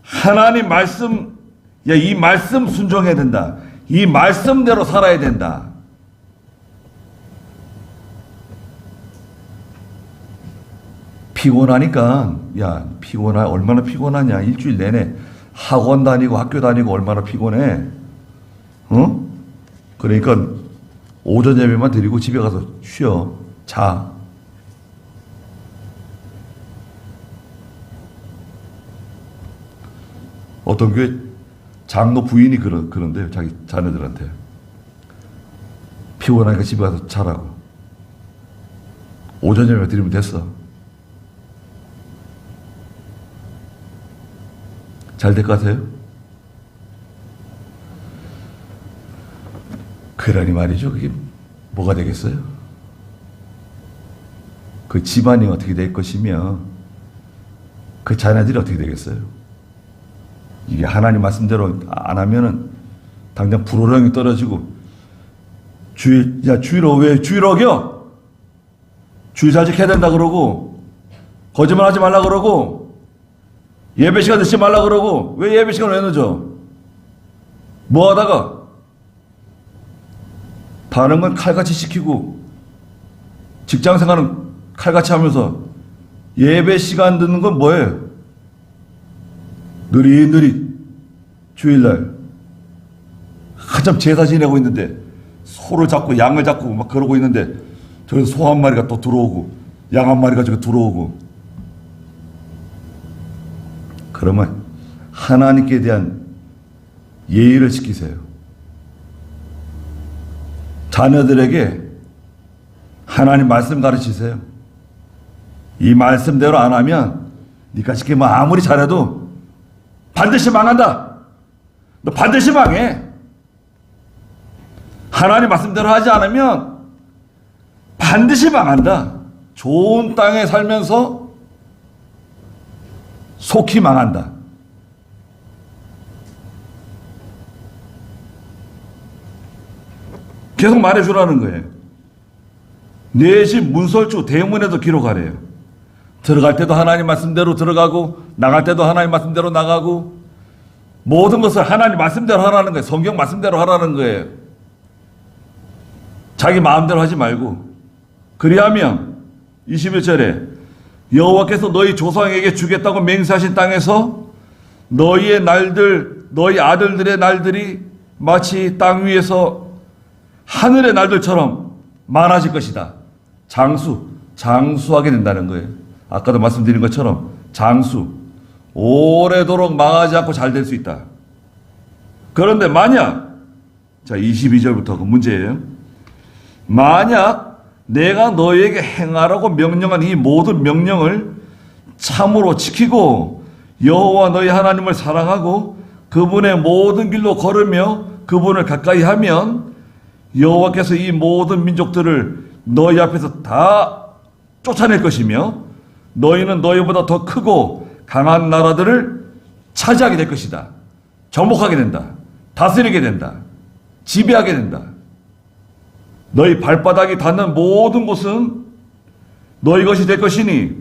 하나님 말씀, 야, 이 말씀 순종해야 된다. 이 말씀대로 살아야 된다. 피곤하니까, 야, 얼마나 피곤하냐. 일주일 내내 학원 다니고 학교 다니고 얼마나 피곤해. 어? 그러니까 오전 예배만 드리고 집에 가서 쉬어. 자. 어떤 교회 장로 부인이 그런데요. 자기 자녀들한테. 피곤하니까 집에 가서 자라고. 오전 예배 드리면 됐어. 잘 될 것 같아요? 그러니 말이죠. 그게 뭐가 되겠어요? 그 집안이 어떻게 될 것이며 그 자녀들이 어떻게 되겠어요? 이게 하나님 말씀대로 안 하면은 당장 불호령이 떨어지고 주일 왜 주일 어겨? 주일 잘 지켜야 된다 그러고 거짓말 하지 말라 그러고 예배 시간 늦지 말라 그러고 왜 예배 시간 왜 늦어? 뭐 하다가 다른 건 칼같이 시키고 직장 생활은 칼같이 하면서 예배 시간 듣는 건 뭐예요? 느릿느릿 주일날 한참 제사 지내고 있는데 소를 잡고 양을 잡고 막 그러고 있는데 저기서 소 한 마리가 또 들어오고 양 한 마리가 저기 들어오고 그러면 하나님께 대한 예의를 지키세요. 자녀들에게 하나님 말씀 가르치세요. 이 말씀대로 안 하면 네가 시키면 아무리 잘해도 반드시 망한다. 너 반드시 망해. 하나님 말씀대로 하지 않으면 반드시 망한다. 좋은 땅에 살면서 속히 망한다. 계속 말해주라는 거예요. 내 집 문설주 대문에도 기록하래요. 들어갈 때도 하나님 말씀대로 들어가고 나갈 때도 하나님 말씀대로 나가고 모든 것을 하나님 말씀대로 하라는 거예요. 성경 말씀대로 하라는 거예요. 자기 마음대로 하지 말고. 그리하면 21절에 여호와께서 너희 조상에게 주겠다고 맹세하신 땅에서 너희의 날들, 너희 아들들의 날들이 마치 땅 위에서 하늘의 날들처럼 많아질 것이다. 장수하게 된다는 거예요. 아까도 말씀드린 것처럼 장수, 오래도록 망하지 않고 잘 될 수 있다. 그런데 만약, 자 22절부터 그 문제예요. 만약 내가 너희에게 행하라고 명령한 이 모든 명령을 참으로 지키고 여호와 너희 하나님을 사랑하고 그분의 모든 길로 걸으며 그분을 가까이 하면 여호와께서 이 모든 민족들을 너희 앞에서 다 쫓아낼 것이며 너희는 너희보다 더 크고 강한 나라들을 차지하게 될 것이다. 정복하게 된다. 다스리게 된다. 지배하게 된다. 너희 발바닥이 닿는 모든 곳은 너희 것이 될 것이니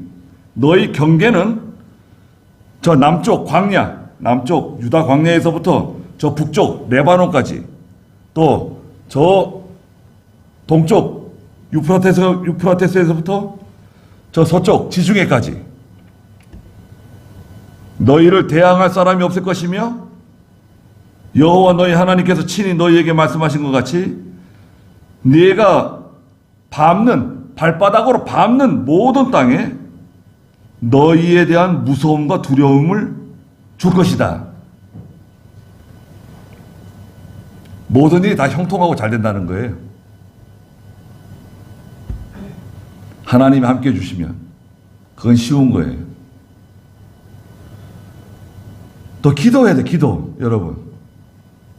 너희 경계는 저 남쪽 광야, 남쪽 유다 광야에서부터 저 북쪽 레바논까지 또 저 동쪽 유프라테스에서부터 저 서쪽 지중해까지 너희를 대항할 사람이 없을 것이며 여호와 너희 하나님께서 친히 너희에게 말씀하신 것 같이 네가 발바닥으로 밟는 모든 땅에 너희에 대한 무서움과 두려움을 줄 것이다. 모든 일이 다 형통하고 잘 된다는 거예요. 하나님이 함께 해주시면 그건 쉬운 거예요. 또 기도해야 돼. 기도. 여러분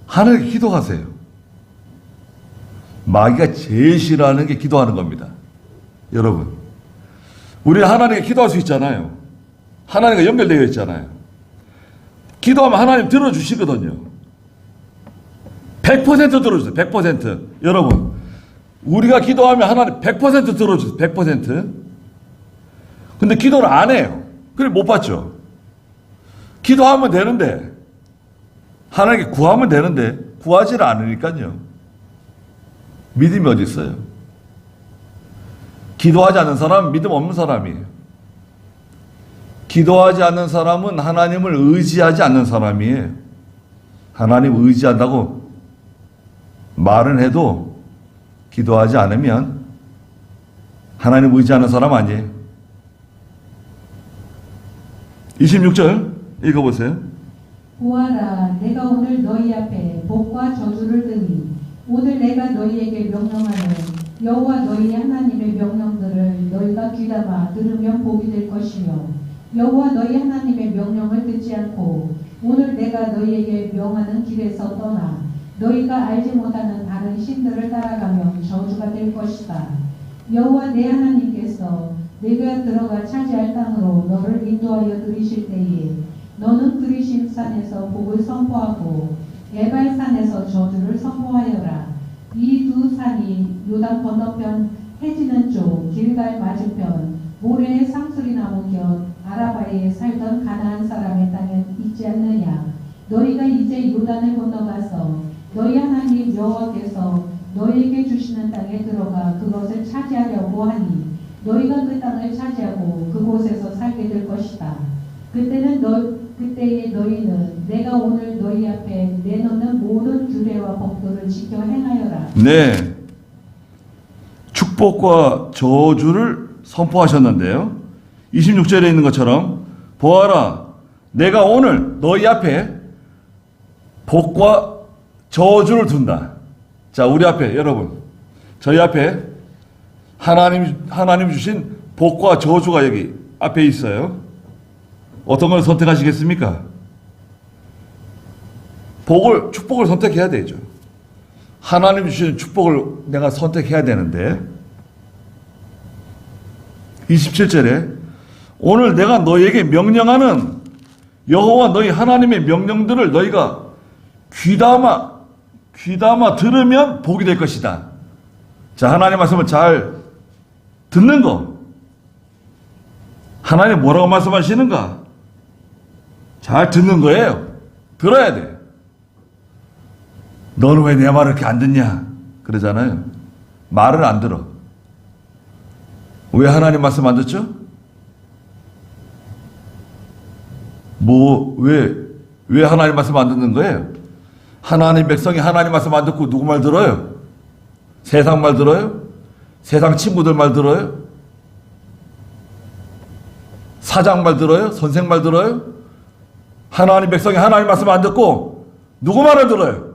하나님께 기도하세요. 마귀가 제일 싫어하는 게 기도하는 겁니다. 여러분 우리는 하나님께 기도할 수 있잖아요. 하나님과 연결되어 있잖아요. 기도하면 하나님 들어주시거든요. 100% 들어주세요. 100%. 여러분 우리가 기도하면 하나님 100% 들어주세요. 100%. 근데 기도를 안 해요. 그래 못 받죠. 기도하면 되는데, 하나님께 구하면 되는데 구하지를 않으니까요. 믿음이 어디 있어요? 기도하지 않는 사람은 믿음 없는 사람이에요. 기도하지 않는 사람은 하나님을 의지하지 않는 사람이에요. 하나님 의지한다고 말은 해도 기도하지 않으면 하나님 의지하는 사람 아니에요. 26절 읽어보세요. 보아라, 내가 오늘 너희 앞에 복과 저주를 드니 오늘 내가 너희에게 명령하는 여호와 너희 하나님의 명령들을 너희가 귀담아 들으면 복이 될 것이며 여호와 너희 하나님의 명령을 듣지 않고 오늘 내가 너희에게 명하는 길에서 떠나 너희가 알지 못하는 다른 신들을 따라가면 저주가 될 것이다. 여호와 내 하나님께서 내가 들어가 차지할 땅으로 너를 인도하여 들이실 때에 너는 그리심산에서 복을 선포하고 에발산에서 저주를 선포하여라. 이 두 산이 요단 건너편 해지는 쪽 길갈 맞은편 모래의 상수리 나무 곁 아라바에 살던 가나안 사람의 땅에 있지 않느냐. 너희가 이제 요단을 건너가서 너희 하나님 여호와께서 너희에게 주시는 땅에 들어가 그것을 차지하려고 하니 너희가 그 땅을 차지하고 그곳에서 살게 될 것이다. 그때에 너희는 내가 오늘 너희 앞에 내놓는 모든 규례와 법도를 지켜 행하여라. 네. 축복과 저주를 선포하셨는데요. 26절에 있는 것처럼 보아라, 내가 오늘 너희 앞에 복과 저주를 둔다. 자, 우리 앞에 여러분, 저희 앞에 하나님 주신 복과 저주가 여기 앞에 있어요. 어떤 걸 선택하시겠습니까? 축복을 선택해야 되죠. 하나님 주시는 축복을 내가 선택해야 되는데 27절에 오늘 내가 너희에게 명령하는 여호와 너희 하나님의 명령들을 너희가 귀담아 들으면 복이 될 것이다. 자, 하나님 말씀을 잘 듣는 거. 하나님 뭐라고 말씀하시는가? 잘 듣는 거예요. 들어야 돼. 너는 왜 내 말을 이렇게 안 듣냐? 그러잖아요. 말을 안 들어. 왜 하나님 말씀 안 듣죠? 왜 하나님 말씀 안 듣는 거예요? 하나님 백성이 하나님 말씀 안 듣고 누구 말 들어요? 세상 말 들어요? 세상 친구들 말 들어요? 사장 말 들어요? 선생 말 들어요? 하나님 백성이 하나님 말씀 안 듣고 누구 말을 들어요?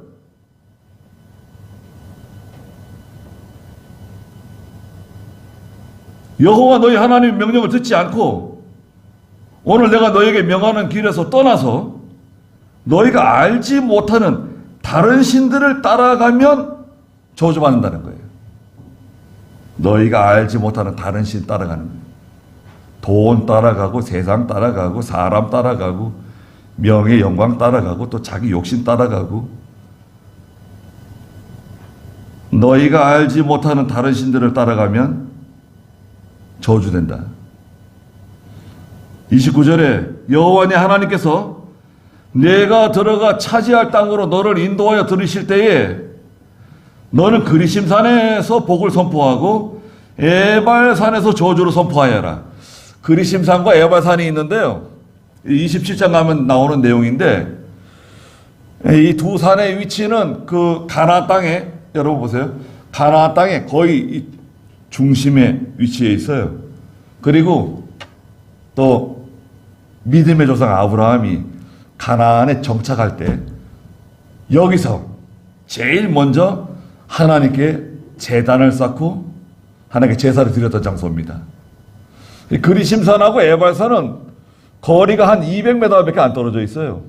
여호와 너희 하나님의 명령을 듣지 않고 오늘 내가 너에게 명하는 길에서 떠나서 너희가 알지 못하는 다른 신들을 따라가면 저주받는다는 거예요. 너희가 알지 못하는 다른 신 따라가는 거예요. 돈 따라가고 세상 따라가고 사람 따라가고 명예 영광 따라가고 또 자기 욕심 따라가고 너희가 알지 못하는 다른 신들을 따라가면 저주된다. 29절에 여호와 네 하나님께서 내가 들어가 차지할 땅으로 너를 인도하여 들이실 때에 너는 그리심산에서 복을 선포하고 에발산에서 저주를 선포하여라. 그리심산과 에발산이 있는데요. 27장 가면 나오는 내용인데 이 두 산의 위치는 그 가나안 땅에 여러분 보세요. 가나안 땅에 거의 중심에 위치해 있어요. 그리고 또 믿음의 조상 아브라함이 가나안에 정착할 때 여기서 제일 먼저 하나님께 제단을 쌓고 하나님께 제사를 드렸던 장소입니다. 그리심산하고 에발산은 거리가 한 200m밖에 안 떨어져 있어요.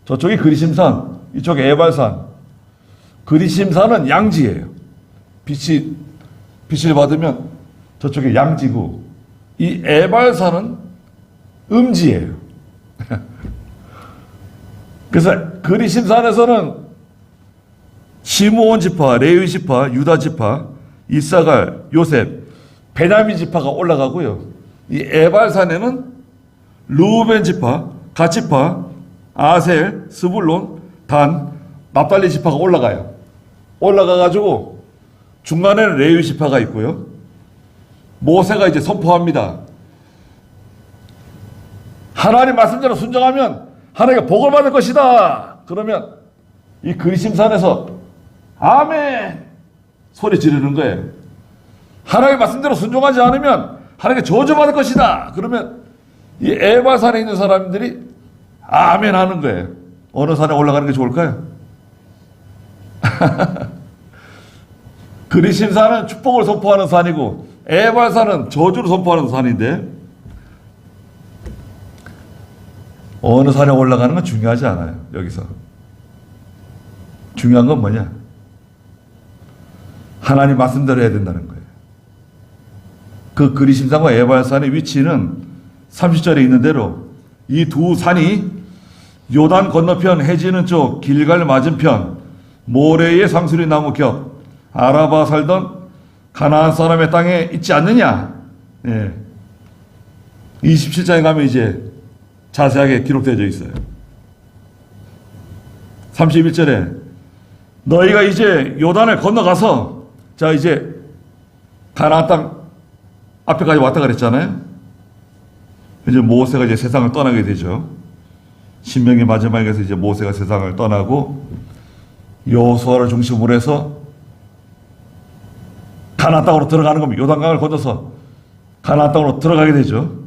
저쪽이 그리심산, 이쪽이 에발산. 그리심산은 양지예요. 빛을 받으면 저쪽이 양지고 이 에발산은 음지예요. 그래서 그리심산에서는 시므온 지파, 레위 지파, 유다 지파, 이사갈, 요셉, 베냐민 지파가 올라가고요. 이 에발산에는 르우벤 지파, 갓 지파, 아셀, 스불론, 단, 납달리 지파가 올라가요. 올라가가지고 중간에는 레위 지파가 있고요. 모세가 이제 선포합니다. 하나님 말씀대로 순종하면 하나님께 복을 받을 것이다. 그러면 이 그리심산에서 아멘 소리 지르는 거예요. 하나님의 말씀대로 순종하지 않으면 하나님께 저주받을 것이다. 그러면 이 에발산에 있는 사람들이 아멘 하는 거예요. 어느 산에 올라가는 게 좋을까요? 그리심산은 축복을 선포하는 산이고 에발산은 저주를 선포하는 산인데 어느 산에 올라가는 건 중요하지 않아요. 여기서 중요한 건 뭐냐? 하나님 말씀대로 해야 된다는 거예요. 그 그리심산과 에발산의 위치는 30절에 있는 대로 이 두 산이 요단 건너편 해지는 쪽 길갈 맞은편 모레의 상수리 나무 겹 아라바 살던 가나안 사람의 땅에 있지 않느냐. 예. 27장에 가면 이제 자세하게 기록되어 있어요. 31절에 너희가 이제 요단을 건너가서 자 이제 가나안 땅 앞에까지 왔다 그랬잖아요. 이제 모세가 이제 세상을 떠나게 되죠. 신명기 마지막에서 이제 모세가 세상을 떠나고 여호수아를 중심으로 해서 가나안 땅으로 들어가는 겁니다. 요단강을 건너서 가나안 땅으로 들어가게 되죠.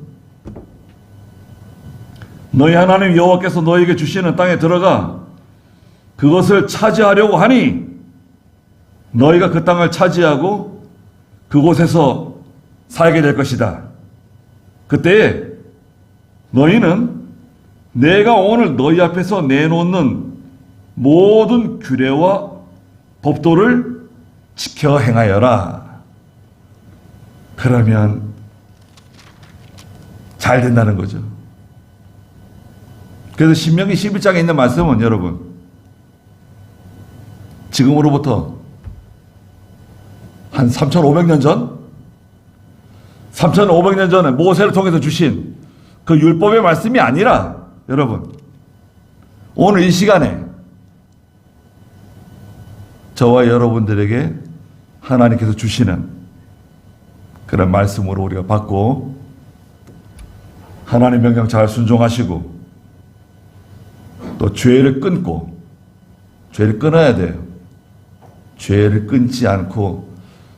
너희 하나님 여호와께서 너희에게 주시는 땅에 들어가 그것을 차지하려고 하니 너희가 그 땅을 차지하고 그곳에서 살게 될 것이다. 그때에 너희는 내가 오늘 너희 앞에서 내놓는 모든 규례와 법도를 지켜 행하여라. 그러면 잘 된다는 거죠. 그래서 신명기 11장에 있는 말씀은 여러분 지금으로부터 한 3,500년 전 3,500년 전에 모세를 통해서 주신 그 율법의 말씀이 아니라 여러분 오늘 이 시간에 저와 여러분들에게 하나님께서 주시는 그런 말씀으로 우리가 받고 하나님 명령 잘 순종하시고 또 죄를 끊고 죄를 끊어야 돼요. 죄를 끊지 않고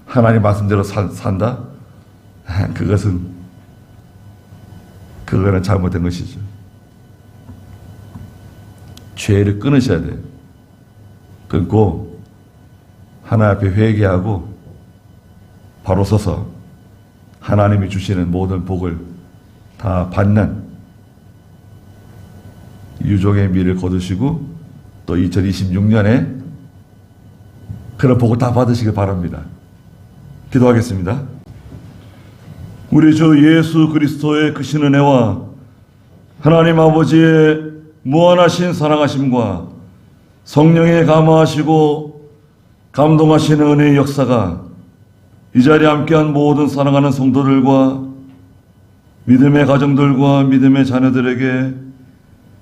하나님 말씀대로 산다? 그거는 잘못된 것이죠. 죄를 끊으셔야 돼요. 끊고 하나님 앞에 회개하고 바로 서서 하나님이 주시는 모든 복을 다 받는 유종의 미를 거두시고 또 2026년에 그런 복을 다 받으시길 바랍니다. 기도하겠습니다. 우리 주 예수 그리스도의 크신 은혜와 하나님 아버지의 무한하신 사랑하심과 성령의 감화하시고 감동하시는 은혜의 역사가 이 자리에 함께한 모든 사랑하는 성도들과 믿음의 가정들과 믿음의 자녀들에게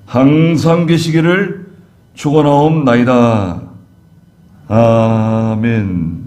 항상 계시기를 축원하옵나이다. 아멘.